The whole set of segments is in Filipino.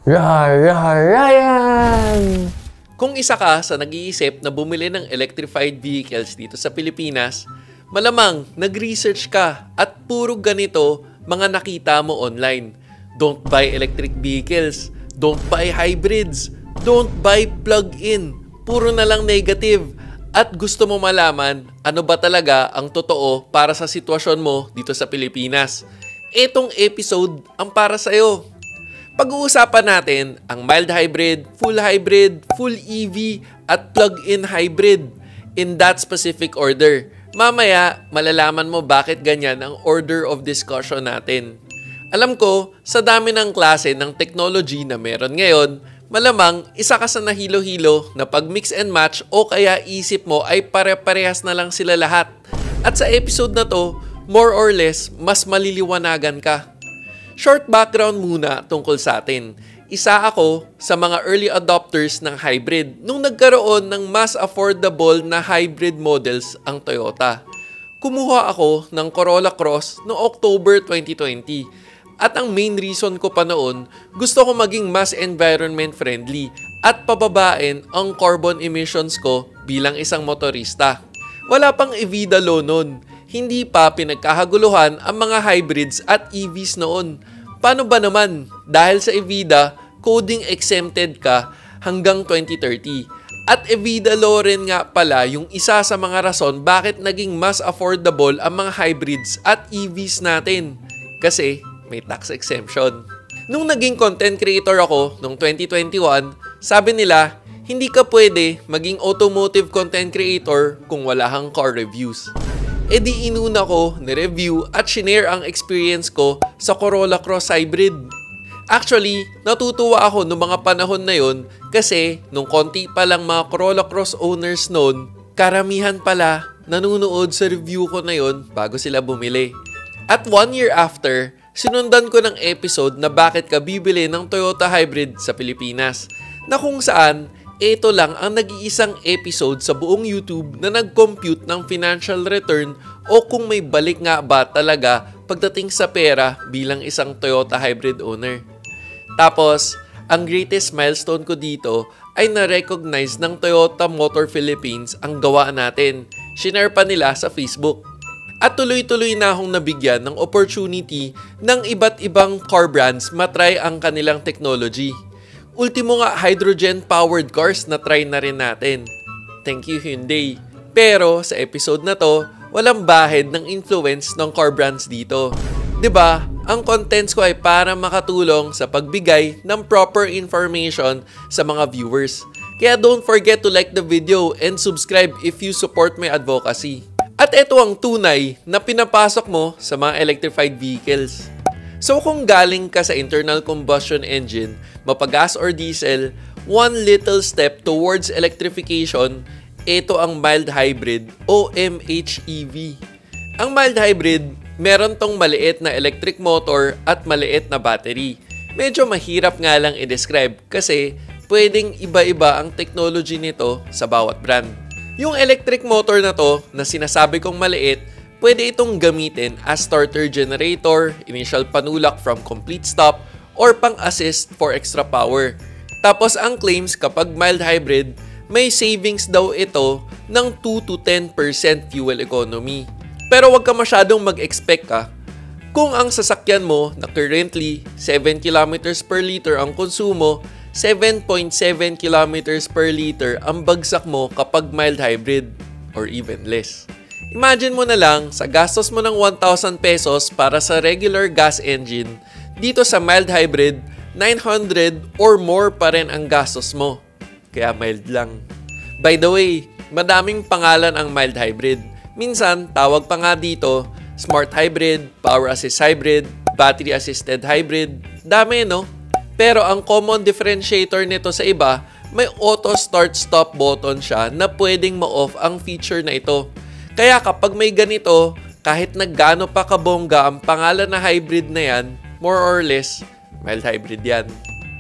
Ryan! Kung isa ka sa nag-iisip na bumili ng electrified vehicles dito sa Pilipinas, malamang nag-research ka at puro ganito mga nakita mo online. Don't buy electric vehicles, don't buy hybrids, don't buy plug-in. Puro na lang negative. At gusto mo malaman ano ba talaga ang totoo para sa sitwasyon mo dito sa Pilipinas. Etong episode ang para sa'yo. Pag-uusapan natin ang mild hybrid, full EV, at plug-in hybrid in that specific order. Mamaya, malalaman mo bakit ganyan ang order of discussion natin. Alam ko, sa dami ng klase ng technology na meron ngayon, malamang isa ka sa nahilo-hilo na pag mix and match o kaya isip mo ay pare-parehas na lang sila lahat. At sa episode na to, more or less, mas maliliwanagan ka. Short background muna tungkol sa atin. Isa ako sa mga early adopters ng hybrid nung nagkaroon ng mas affordable na hybrid models ang Toyota. Kumuha ako ng Corolla Cross noong October 2020 at ang main reason ko pa noon, gusto ko maging mas environment friendly at pababain ang carbon emissions ko bilang isang motorista. Wala pang Evida law noon. Hindi pa pinagkahaguluhan ang mga hybrids at EVs noon. Paano ba naman? Dahil sa Evida, coding exempted ka hanggang 2030. At Evida law rin nga pala yung isa sa mga rason bakit naging mas affordable ang mga hybrids at EVs natin. Kasi may tax exemption. Nung naging content creator ako noong 2021, sabi nila, hindi ka pwede maging automotive content creator kung wala kang car reviews. E di inuna ko, ni-review at shinare ang experience ko sa Corolla Cross Hybrid. Actually, natutuwa ako noong mga panahon na yon kasi nung konti pa lang mga Corolla Cross owners noon, karamihan pala nanonood sa review ko na yon bago sila bumili. At 1 year after, sinundan ko ng episode na bakit ka bibili ng Toyota Hybrid sa Pilipinas, na kung saan ito lang ang nag-iisang episode sa buong YouTube na nag-compute ng financial return o kung may balik nga ba talaga pagdating sa pera bilang isang Toyota Hybrid owner. Tapos, ang greatest milestone ko dito ay na-recognize ng Toyota Motor Philippines ang gawa natin. Shinare pa nila sa Facebook. At tuloy-tuloy na akong nabigyan ng opportunity ng iba't ibang car brands matry ang kanilang technology. Ultimo nga hydrogen-powered cars na try na rin natin. Thank you Hyundai. Pero sa episode na to, walang bahid ng influence ng car brands dito. 'Di ba? Ang contents ko ay para makatulong sa pagbigay ng proper information sa mga viewers. Kaya don't forget to like the video and subscribe if you support my advocacy. At ito ang tunay na pinapasok mo sa mga electrified vehicles. So kung galing ka sa internal combustion engine, mapagas or diesel, one little step towards electrification, ito ang mild hybrid o MHEV. Ang mild hybrid, meron tong maliit na electric motor at maliit na battery. Medyo mahirap nga lang i-describe kasi pwedeng iba-iba ang technology nito sa bawat brand. Yung electric motor na to na sinasabi kong maliit, pwede itong gamitin as starter generator, initial panulak from complete stop, or pang-assist for extra power. Tapos ang claims kapag mild hybrid, may savings daw ito ng 2 to 10% fuel economy. Pero wag ka masyadong mag-expect ka. Kung ang sasakyan mo na currently 7 kilometers per liter ang konsumo, 7.7 kilometers per liter ang bagsak mo kapag mild hybrid or even less. Imagine mo na lang, sa gastos mo ng 1,000 pesos para sa regular gas engine, dito sa mild hybrid, 900 or more pa rin ang gastos mo. Kaya mild lang. By the way, madaming pangalan ang mild hybrid. Minsan, tawag pa nga dito, smart hybrid, power assist hybrid, battery assisted hybrid. Dami, no? Pero ang common differentiator nito sa iba, may auto start stop button siya na pwedeng ma-off ang feature na ito. Kaya kapag may ganito, kahit naggaano pa kabongga ang pangalan na hybrid na yan, more or less, mild hybrid yan.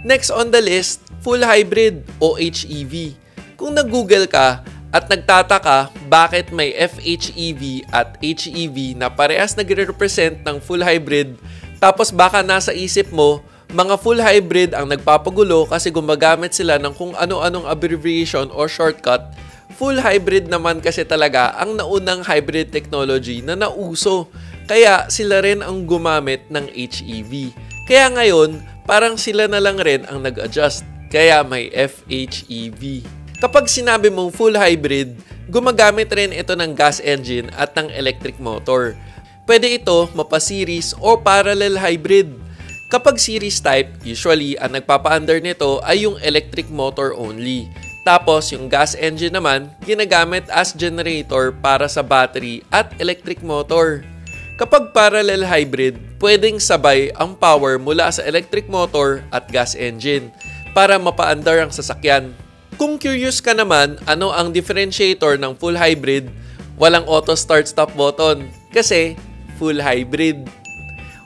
Next on the list, full hybrid o HEV. Kung nag-google ka at nagtataka bakit may FHEV at HEV na parehas nagre-represent ng full hybrid, tapos baka nasa isip mo, Mga full hybrid ang nagpapagulo kasi gumagamit sila ng kung ano-anong abbreviation o shortcut. Full hybrid naman kasi talaga ang naunang hybrid technology na nauso. Kaya sila rin ang gumamit ng HEV. Kaya ngayon, parang sila na lang rin ang nag-adjust. Kaya may FHEV. Kapag sinabi mong full hybrid, gumagamit rin ito ng gas engine at ng electric motor. Pwede ito mapa-series o parallel hybrid. Kapag series type, usually ang nagpapa-under nito ay yung electric motor only. Tapos yung gas engine naman, ginagamit as generator para sa battery at electric motor. Kapag parallel hybrid, pwedeng sabay ang power mula sa electric motor at gas engine para mapa-under ang sasakyan. Kung curious ka naman ano ang differentiator ng full hybrid, walang auto start-stop button kasi full hybrid.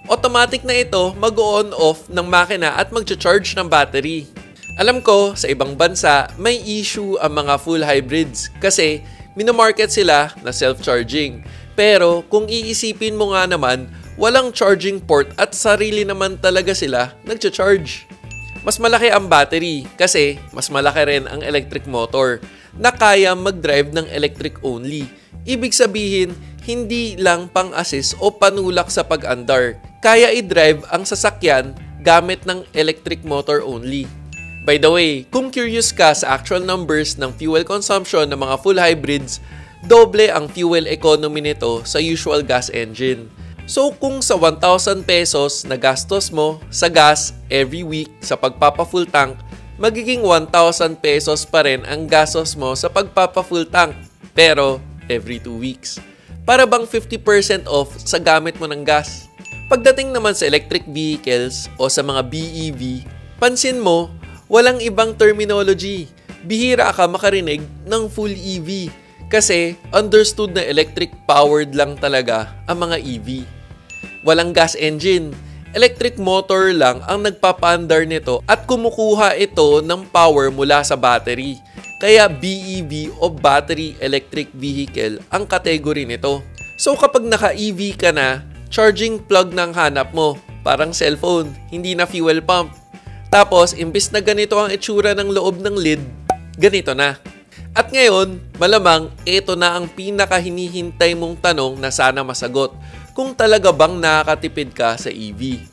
Automatic na ito mag-on off ng makina at mag-charge ng battery. Alam ko, sa ibang bansa, may issue ang mga full hybrids kasi minomarket sila na self-charging. Pero kung iisipin mo nga naman, walang charging port at sarili naman talaga sila nag-charge. Mas malaki ang battery kasi mas malaki rin ang electric motor na kaya mag-drive ng electric only. Ibig sabihin, hindi lang pang-assist o panulak sa pag-andar. Kaya i-drive ang sasakyan gamit ng electric motor only. By the way, kung curious ka sa actual numbers ng fuel consumption ng mga full hybrids, doble ang fuel economy nito sa usual gas engine. So kung sa 1,000 pesos na gastos mo sa gas every week sa pagpapa-full tank, magiging 1,000 pesos pa rin ang gastos mo sa pagpapa-full tank, pero every 2 weeks. Para bang 50% off sa gamit mo ng gas. Pagdating naman sa electric vehicles o sa mga BEV, pansin mo, walang ibang terminology. Bihira ka makarinig ng full EV kasi understood na electric powered lang talaga ang mga EV. Walang gas engine. Electric motor lang ang nagpapaandar nito at kumukuha ito ng power mula sa battery. Kaya BEV o Battery Electric Vehicle ang kategory nito. So kapag naka-EV ka na, charging plug ng hanap mo, parang cellphone, hindi na fuel pump. Tapos, imbis na ganito ang itsura ng loob ng lid, ganito na. At ngayon, malamang ito na ang pinakahinihintay mong tanong na sana masagot, kung talaga bang nakakatipid ka sa EV.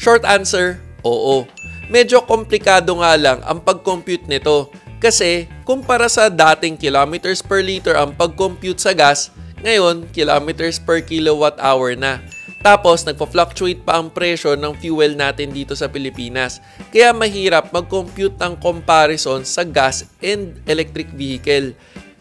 Short answer, oo. Medyo komplikado nga lang ang pag-compute nito kasi kumpara sa dating kilometers per liter ang pag-compute sa gas, ngayon kilometers per kilowatt hour na. Tapos nagpa-fluctuate pa ang presyo ng fuel natin dito sa Pilipinas. Kaya mahirap mag-compute ng comparison sa gas and electric vehicle.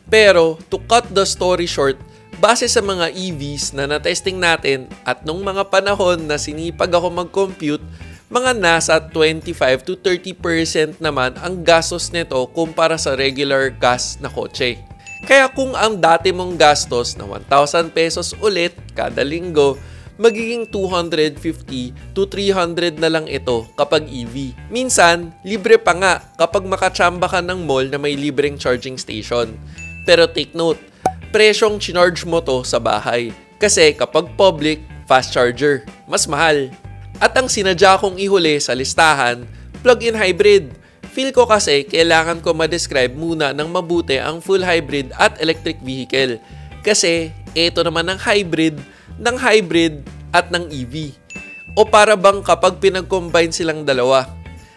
Pero to cut the story short, base sa mga EVs na na-testing natin at nung mga panahon na sinipag ako mag-compute, mga nasa 25 to 30% naman ang gastos nito kumpara sa regular gas na kotse. Kaya kung ang dati mong gastos na 1,000 pesos ulit kada linggo, magiging 250 to 300 na lang ito kapag EV. Minsan, libre pa nga kapag makachamba ka ng mall na may libreng charging station. Pero take note, presyong chinarge mo to sa bahay. Kasi kapag public, fast charger, mas mahal. At ang sinadya kong ihuli sa listahan, plug-in hybrid. Feel ko kasi kailangan ko ma-describe muna ng mabuti ang full hybrid at electric vehicle. Kasi ito naman ang hybrid ng hybrid at ng EV. O para bang kapag pinag-combine silang dalawa.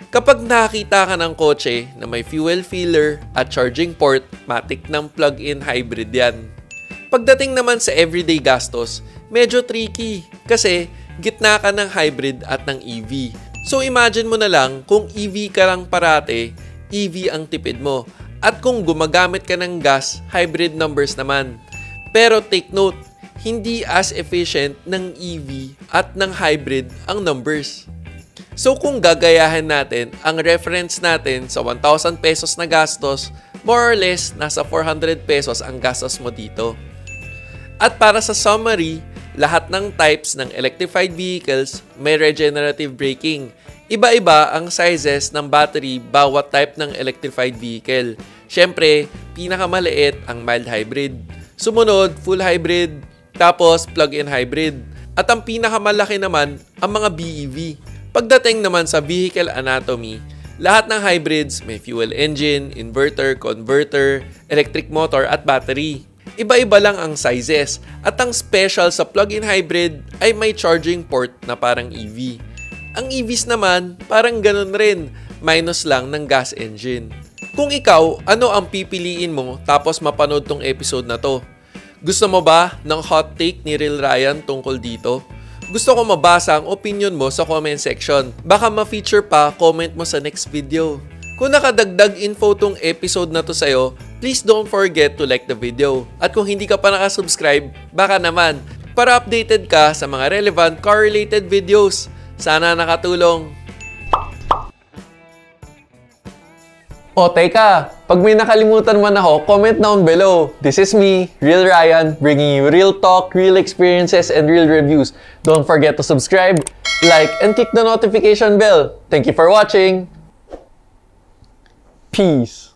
Kapag nakita ka ng kotse na may fuel filler at charging port, matik ng plug-in hybrid yan. Pagdating naman sa everyday gastos, medyo tricky kasi gitna ka ng hybrid at ng EV. So imagine mo na lang kung EV ka lang parate, EV ang tipid mo. At kung gumagamit ka ng gas, hybrid numbers naman. Pero take note, hindi as efficient ng EV at ng hybrid ang numbers. So kung gagayahin natin, ang reference natin sa 1,000 pesos na gastos, more or less nasa 400 pesos ang gastos mo dito. At para sa summary, lahat ng types ng electrified vehicles may regenerative braking. Iba-iba ang sizes ng battery bawat type ng electrified vehicle. Siyempre, pinakamaliit ang mild hybrid. Sumunod, full hybrid, tapos plug-in hybrid. At ang pinakamalaki naman, ang mga BEV. Pagdating naman sa vehicle anatomy, lahat ng hybrids may fuel engine, inverter, converter, electric motor at battery. Iba-iba lang ang sizes at ang special sa plug-in hybrid ay may charging port na parang EV. Ang EVs naman parang ganun rin, minus lang ng gas engine. Kung ikaw, ano ang pipiliin mo tapos mapanood tong episode na to? Gusto mo ba ng hot take ni Real Ryan tungkol dito? Gusto ko mabasa ang opinion mo sa comment section. Baka ma-feature pa, comment mo sa next video. Kung nakadagdag info tong episode na to sa'yo, please don't forget to like the video. At kung hindi ka pa nakasubscribe, baka naman, para updated ka sa mga relevant car-related videos. Sana nakatulong. O teka, pag may nakalimutan man ako, comment down below. This is me, Real Ryan, bringing you real talk, real experiences, and real reviews. Don't forget to subscribe, like, and click the notification bell. Thank you for watching. Peace.